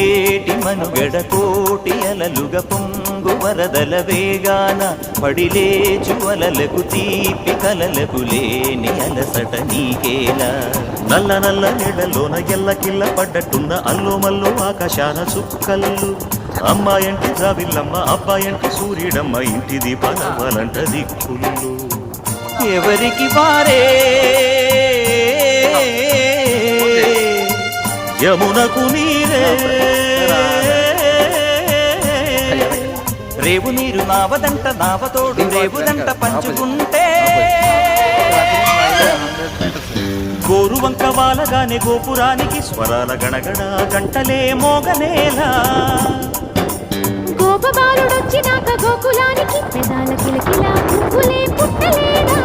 ఏటి మనుగడ కోటి అలలుగ పొంగు వరదల వేగాన పడిలేచు అలలకు తీపి కలలకు లేని అలసట నీకేలా నల్ల నల్ల నీడలోన ఎల్లకిల్ల పడ్డట్టున్న అల్లు మల్లు ఆకాశాన చుక్కల్లు అమ్మాయంటి జావిల్లమ్మ అబ్బాయంటి సూర్యుడమ్మ ఇంటి దీపాలంట దిక్కులు ఎవరికి వారే యమునకు నీరే రేవు నీరు నావదంట నావతోడు రేవుదంట పంచుకుంటే గోరువంక వాలగానే గోపురానికి స్వరాల గణగణ గంటలే మోగనేలా గోపబాలుడొచ్చినాక గోకులానికి పెదాల కిలకిలా పువ్వులే పుట్టలేదా